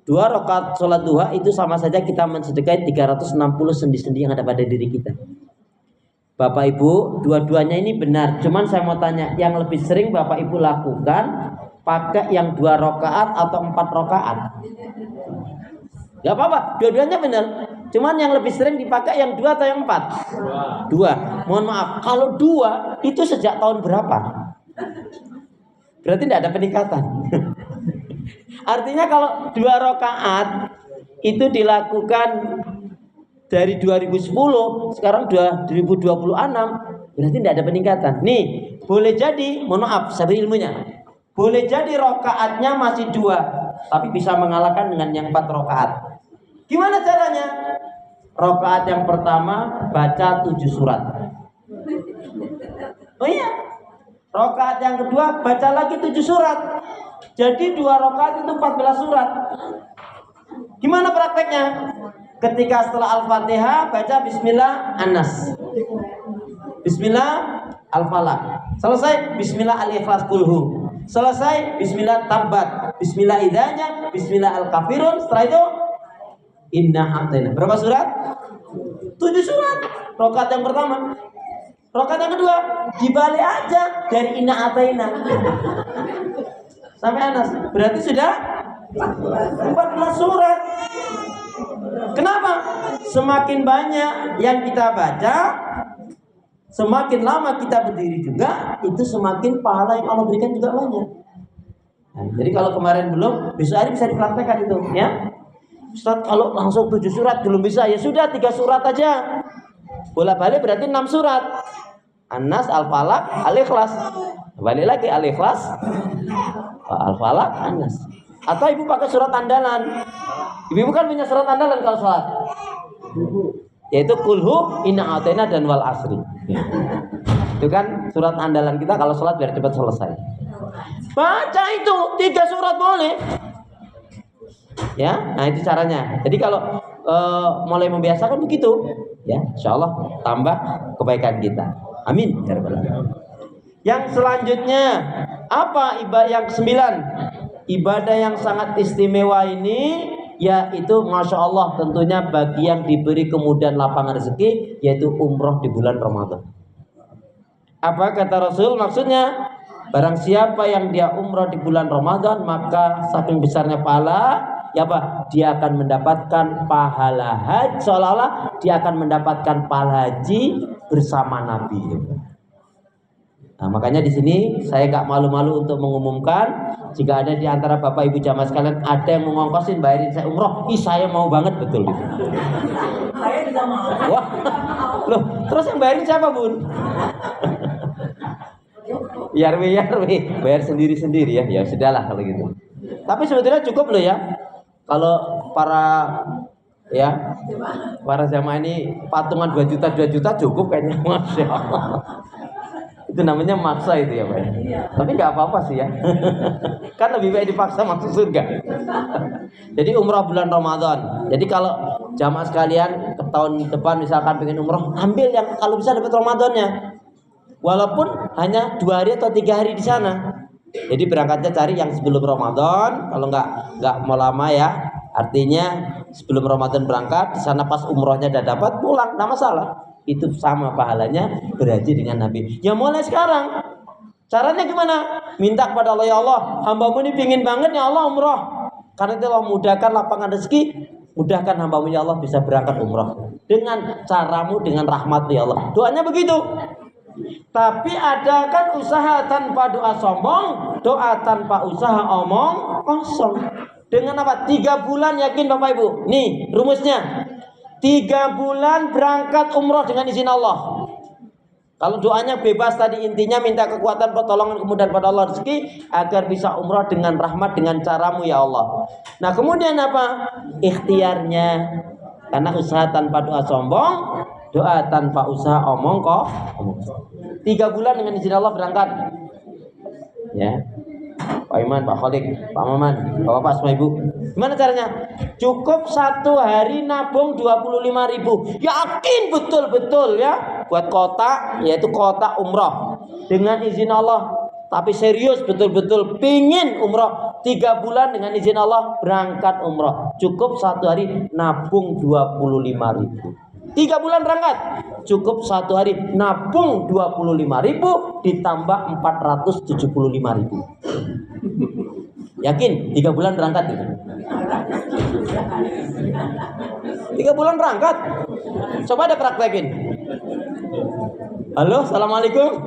2 rakaat sholat duha itu sama saja kita mensedekahi 360 sendi-sendi yang ada pada diri kita. Bapak Ibu, dua-duanya ini benar. Cuman saya mau tanya, yang lebih sering Bapak Ibu lakukan pakai yang 2 rakaat atau 4 rakaat? Gak apa-apa, dua-duanya benar. Cuman yang lebih sering dipakai yang 2 atau yang 4? 2. Mohon maaf, kalau 2 itu sejak tahun berapa? Berarti tidak ada peningkatan. Artinya kalau 2 rakaat itu dilakukan dari 2010, sekarang 2026, berarti tidak ada peningkatan. Nih, boleh jadi, mohon maaf, saya beri ilmunya. Boleh jadi rakaatnya masih 2, tapi bisa mengalahkan dengan yang 4 rakaat. Gimana caranya? Rakaat yang pertama baca 7 surat. Oh iya. Rakaat yang kedua baca lagi 7 surat. Jadi 2 rakaat itu 14 surat. Gimana prakteknya? Ketika setelah Al-Fatihah baca Bismillah An-Nas, Bismillah Al-Falaq, selesai Bismillah Al-Ikhlas Kulhu, selesai Bismillah Tabbat, Bismillah Idanya, Bismillah Al-Kafirun. Setelah itu Inna A'tayna. Berapa surat? 7 surat. Rakaat yang pertama. Rakaat yang kedua dibalik aja dari Inna A'tayna sampai Anas. Berarti sudah 14 surat. Kenapa? Semakin banyak yang kita baca, semakin lama kita berdiri juga, itu semakin pahala yang Allah berikan juga banyak. Nah, jadi kalau kemarin belum, besok hari bisa dipraktekkan itu, ya. Ustaz, kalau langsung 7 surat belum bisa, ya sudah 3 surat aja. Bolak-balik berarti 6 surat. An-Nas, Al-Falaq, Al-Ikhlas. Balik lagi Al-Ikhlas, Al-Falaq, An-Nas. Atau ibu pakai surat andalan. Ibu kan punya surat andalan kalau sholat, yaitu Kulhu, Inna A'tayna dan Wal Asri. Itu kan surat andalan kita kalau sholat biar cepat selesai. Baca itu 3 surat boleh. Ya, nah itu caranya. Jadi kalau mulai membiasakan begitu, ya, insya Allah tambah kebaikan kita. Amin. Yang selanjutnya apa ibadah yang ke-9? Ibadah yang sangat istimewa ini, yaitu Masya Allah tentunya bagi yang diberi kemudahan lapangan rezeki, yaitu umroh di bulan Ramadan. Apa kata Rasul? Maksudnya barang siapa yang dia umroh di bulan Ramadan, maka saking besarnya pahala, ya apa? Dia akan mendapatkan pahala haji, seolah-olah dia akan mendapatkan pahala haji bersama Nabi. Nah, makanya di sini saya gak malu-malu untuk mengumumkan, jika ada di antara Bapak Ibu jamaah sekalian ada yang mau ngongkosin bayarin saya umroh, saya mau banget, betul gitu. Saya juga mau. Wah, loh, terus yang bayarin siapa, Bun? Yarwi, bayar sendiri-sendiri ya. Ya sudahlah kalau gitu. Tapi sebetulnya cukup loh ya. Kalau para jamaah ini patungan 2 juta cukup kayaknya, Masya Allah. Itu namanya maksa itu ya Pak. Tapi nggak apa-apa sih ya. Kan lebih baik dipaksa masuk surga. Jadi umrah bulan Ramadan. Jadi kalau jamaah sekalian ke tahun depan misalkan pengen umrah, ambil yang kalau bisa dapat Ramadannya. Walaupun hanya 2 hari atau 3 hari di sana. Jadi berangkatnya cari yang sebelum Ramadan. Kalau nggak mau lama ya. Artinya sebelum Ramadan berangkat, di sana pas umrohnya udah dapat, pulang, nggak masalah. Itu sama pahalanya berhaji dengan Nabi. Ya mulai sekarang. Caranya gimana? Minta kepada Allah, ya Allah, hamba-Mu ini pingin banget ya Allah umroh. Karena itu Allah mudahkan lapangan rezeki, mudahkan hamba-Mu ya Allah bisa berangkat umroh. Dengan caramu, dengan rahmat ya Allah. Doanya begitu. Tapi ada kan usaha tanpa doa sombong, doa tanpa usaha omong kosong. Dengan apa? 3 bulan yakin Bapak Ibu. Nih rumusnya. 3 bulan berangkat umroh dengan izin Allah. Kalau doanya bebas tadi intinya minta kekuatan, pertolongan, kemudahan pada Allah rezeki agar bisa umroh dengan rahmat dengan caramu ya Allah. Nah kemudian apa? Ikhtiarnya. Karena usaha tanpa doa sombong, doa tanpa usaha omong kok. 3 bulan dengan izin Allah berangkat. Ya. Pak Iman, Pak Kholik, Pak Maman, Bapak semua Ibu. Gimana caranya? Cukup 1 hari nabung 25.000. Yakin betul-betul ya buat kota, yaitu kota umroh. Dengan izin Allah tapi serius betul-betul pingin umroh 3 bulan dengan izin Allah berangkat umroh, cukup 1 hari nabung 25.000. 3 bulan berangkat, cukup 1 hari nabung 25.000 ditambah 475.000. Yakin 3 bulan berangkat? 3 bulan berangkat. Coba ada praktekin. Halo, assalamualaikum.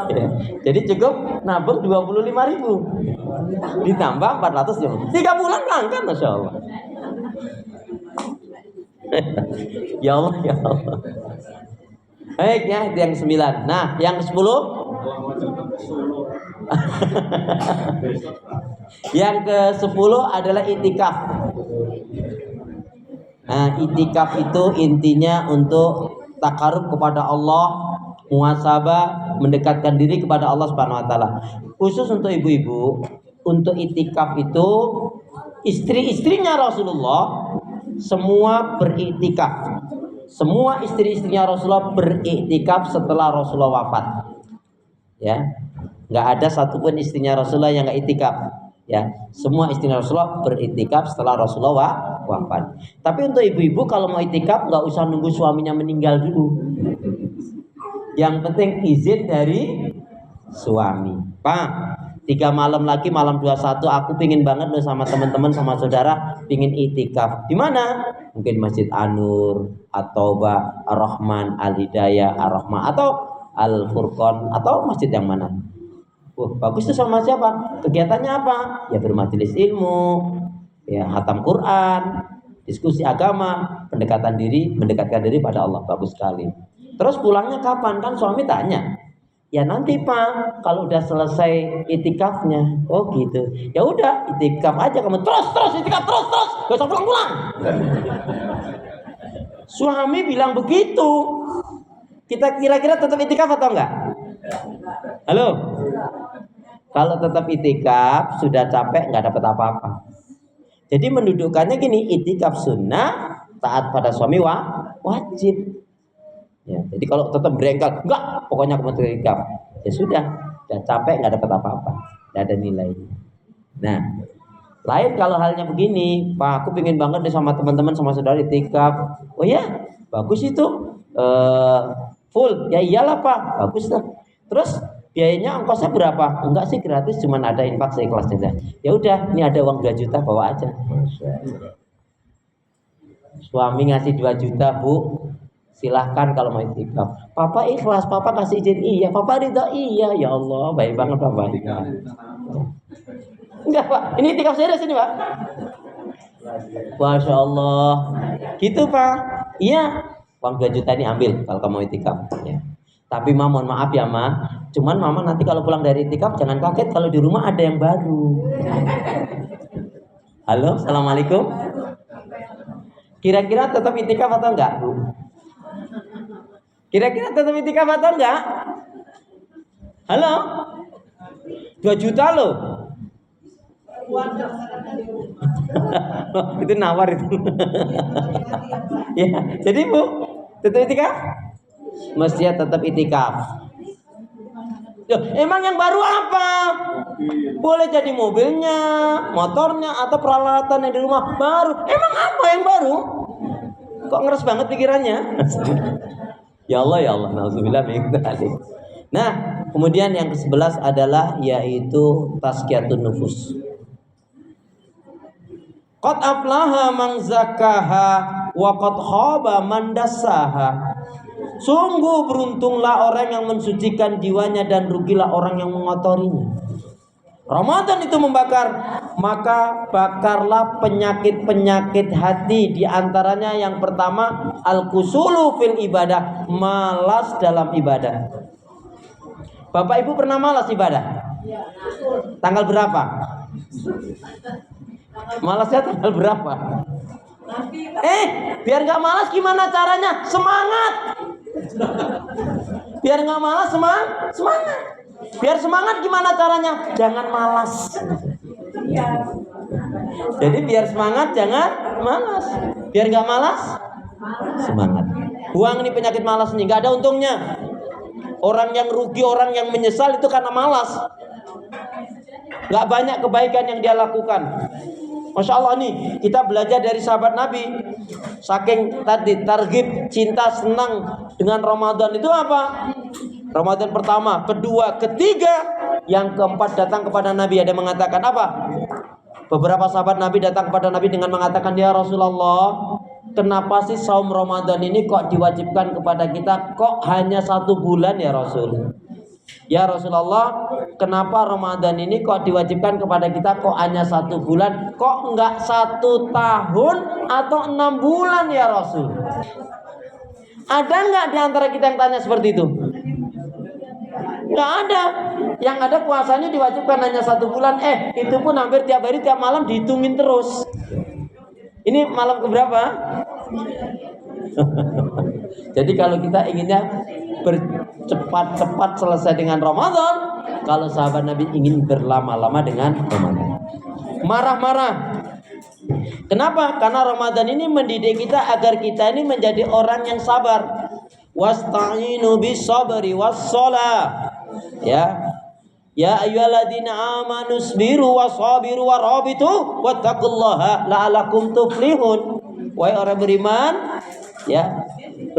Ya, jadi cukup nabung 25.000 ditambah 400. 3 bulan berangkat, masya Allah. Ya Allah, ya Allah. Baik ya, itu yang 9. Nah, yang 10. Yang ke-10 adalah itikaf. Nah, itikaf itu intinya untuk takarub kepada Allah, muhasabah, mendekatkan diri kepada Allah Subhanahu wa taala. Khusus untuk ibu-ibu, untuk itikaf itu istri-istrinya Rasulullah semua beriktikaf. Semua istri-istrinya Rasulullah beriktikaf setelah Rasulullah wafat. Ya. Enggak ada satupun istrinya Rasulullah yang enggak iktikaf. Ya, semua istrinya Rasulullah beriktikaf setelah Rasulullah wafat. Tapi untuk ibu-ibu kalau mau iktikaf enggak usah nunggu suaminya meninggal dulu. Yang penting izin dari suami. Pak, 3 malam lagi, malam 21 aku pingin banget loh sama teman-teman, sama saudara pingin itikaf. Di mana? Mungkin Masjid An-Nur, At-Taubah, Ar-Rahman, Al-Hidayah, Ar-Rahmah, atau Al-Furqan, atau masjid yang mana? Bagus tuh. Sama siapa? Kegiatannya apa? Ya bermajelis ilmu, ya hatam Quran, diskusi agama, mendekatkan diri pada Allah. Bagus sekali. Terus pulangnya kapan? Kan suami tanya. Ya nanti Pak, kalau udah selesai itikafnya. Oh gitu. Ya udah, itikaf aja kamu terus itikaf terus. Gak usah pulang. Suami bilang begitu. Kita kira-kira tetap itikaf atau enggak? Halo. Kalau tetap itikaf, sudah capek enggak dapat apa-apa. Jadi mendudukkannya gini, itikaf sunnah, taat pada suami wajib. Ya, jadi kalau tetap berengkal, enggak, pokoknya kamu itikaf. Ya sudah capek enggak dapat apa-apa, enggak ada nilainya. Nah, lain kalau halnya begini, Pak, aku pengen banget deh sama teman-teman, sama saudara itikaf. Oh ya, bagus itu. Full. Ya iyalah Pak, bagus lah. Terus biayanya ongkosnya berapa? Enggak sih, gratis, cuman ada infak seikhlas saja. Ya udah, ini ada uang 2 juta, bawa aja. Suami ngasih 2 juta, Bu. Silahkan kalau mau itikaf. Papa ikhlas, papa kasih izin, iya. Papa ridha, iya. Ya Allah, baik banget Papa. Enggak Pak, ini itikaf serius ini Pak. Masya Allah. Gitu Pak. Iya. Uang 2 juta ini ambil kalau kamu itikaf. Ya. Tapi Ma, mohon maaf ya Ma. Cuman Mama nanti kalau pulang dari itikaf jangan kaget kalau di rumah ada yang baru. Halo, assalamualaikum. Kira-kira tetap itikaf atau enggak, Bu? Kira-kira tetap itikaf atau enggak? Halo? 2 juta loh. Itu nawar itu. Ya, jadi Bu, tetap itikaf? Mestinya tetap itikaf. Loh, emang yang baru apa? Boleh jadi mobilnya, motornya, atau peralatan yang di rumah baru. Emang apa yang baru? Kok ngeres banget pikirannya? Ya Allah, nauzubillah min dzalik. Nah, kemudian yang ke-11 adalah yaitu tazkiyatun nufus. Qad aflaha man zakkaha wa qad khaba man dassaha. Sungguh beruntunglah orang yang mensucikan jiwanya dan rugilah orang yang mengotorinya. Ramadan itu membakar, maka bakarlah penyakit-penyakit hati. Di antaranya yang pertama al-kusulu fil ibadah, malas dalam ibadah. Bapak Ibu pernah malas ibadah? Tanggal berapa? Malasnya tanggal berapa? Biar nggak malas gimana caranya? Semangat. Biar nggak malas semangat. Biar semangat gimana caranya? Jangan malas. Jadi biar semangat jangan malas. Biar nggak malas semangat. Buang nih penyakit malas nih, nggak ada untungnya. Orang yang rugi, orang yang menyesal itu karena malas. Gak banyak kebaikan yang dia lakukan. Masya Allah nih, kita belajar dari sahabat Nabi. Saking tadi targhib, cinta, senang dengan Ramadan itu apa? Ramadan pertama, kedua, ketiga, yang keempat datang kepada Nabi. Ada mengatakan apa? Beberapa sahabat Nabi datang kepada Nabi dengan mengatakan, ya Rasulullah, kenapa sih saum Ramadan ini kok diwajibkan kepada kita? Kok hanya 1 bulan ya Rasul? Ya Rasulullah, kenapa Ramadan ini kok diwajibkan kepada kita kok hanya 1 bulan? Kok enggak 1 tahun atau 6 bulan ya Rasul? Ada enggak di antara kita yang tanya seperti itu? Enggak ada. Yang ada puasanya diwajibkan hanya 1 bulan. Itu pun hampir tiap hari, tiap malam dihitungin terus. Ini malam keberapa? Jadi kalau kita inginnya bercepat-cepat selesai dengan Ramadan, kalau sahabat Nabi ingin berlama-lama dengan Ramadan. Marah-marah. Kenapa? Karena Ramadan ini mendidik kita agar kita ini menjadi orang yang sabar. Wasta'inu bis-sabri was-shalah. Ya ayyuhalladzina amanu sabiru wasabiru warabitu wattaqullaha la'allakum tuflihun. Wahai orang beriman,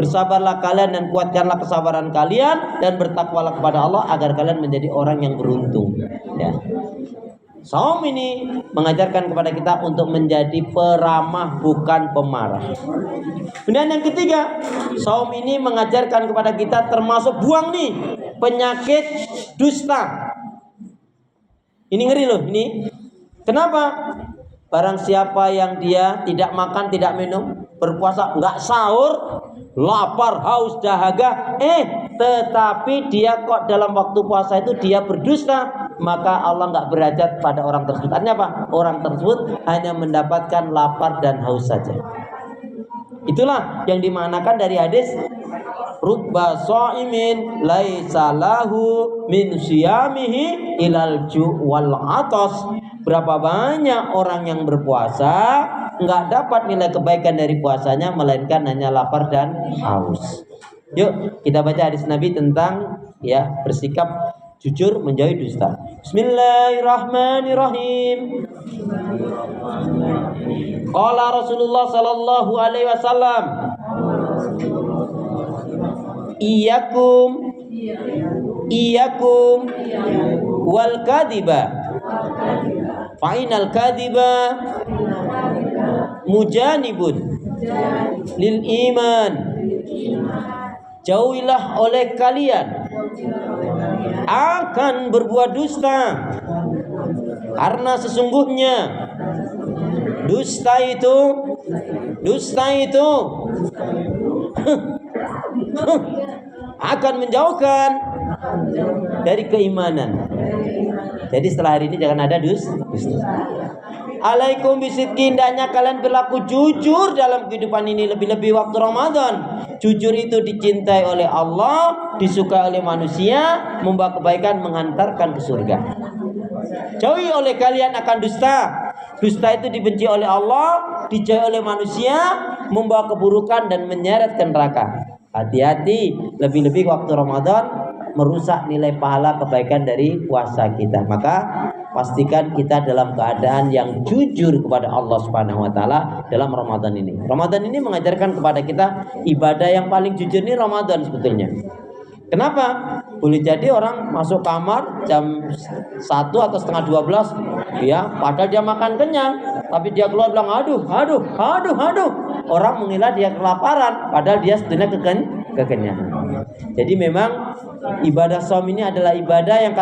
bersabarlah kalian dan kuatkanlah kesabaran kalian dan bertakwalah kepada Allah agar kalian menjadi orang yang beruntung. Saum ini mengajarkan kepada kita untuk menjadi peramah bukan pemarah. Kemudian yang ketiga, saum ini mengajarkan kepada kita termasuk buang nih penyakit dusta. Ini ngeri loh ini. Kenapa? Barang siapa yang dia tidak makan, tidak minum, berpuasa, enggak sahur, lapar, haus, dahaga, tetapi dia kok dalam waktu puasa itu dia berdusta, maka Allah enggak berhajat pada orang tersebut. Artinya apa? Orang tersebut hanya mendapatkan lapar dan haus saja. Itulah yang dimanakan dari hadis rubba sha'imin laisa lahu min siyamihi ilal ju' wal atas. Berapa banyak orang yang berpuasa enggak dapat nilai kebaikan dari puasanya melainkan hanya lapar dan haus. Yuk kita baca hadis Nabi tentang bersikap jujur menjauhi dusta. Bismillahirrahmanirrahim. Qala Rasulullah sallallahu alaihi wasallam, Iyakum wal kadiba fa'inal kadiba mujanibun lil iman. Jauhilah oleh kalian akan berbuat dusta, karena sesungguhnya dusta itu akan menjauhkan dari keimanan. Jadi setelah hari ini jangan ada dusta. Alaikum bisidqi, hendaknya kalian berlaku jujur dalam kehidupan ini, lebih-lebih waktu Ramadan. Jujur itu dicintai oleh Allah, disukai oleh manusia, membawa kebaikan, mengantarkan ke surga. Jauhi oleh kalian akan dusta. Dusta itu dibenci oleh Allah, dijauhi oleh manusia, membawa keburukan dan menyeret ke neraka. Hati-hati, lebih-lebih waktu Ramadan merusak nilai pahala kebaikan dari puasa kita. Maka pastikan kita dalam keadaan yang jujur kepada Allah Subhanahu wa taala dalam Ramadan ini. Ramadan ini mengajarkan kepada kita ibadah yang paling jujur ini Ramadan sebetulnya. Kenapa? Boleh jadi orang masuk kamar jam 1 atau setengah 12, padahal dia makan kenyang, tapi dia keluar bilang aduh. Orang mengira dia kelaparan, padahal dia sebetulnya kekenyangan. Jadi memang ibadah shaum ini adalah ibadah yang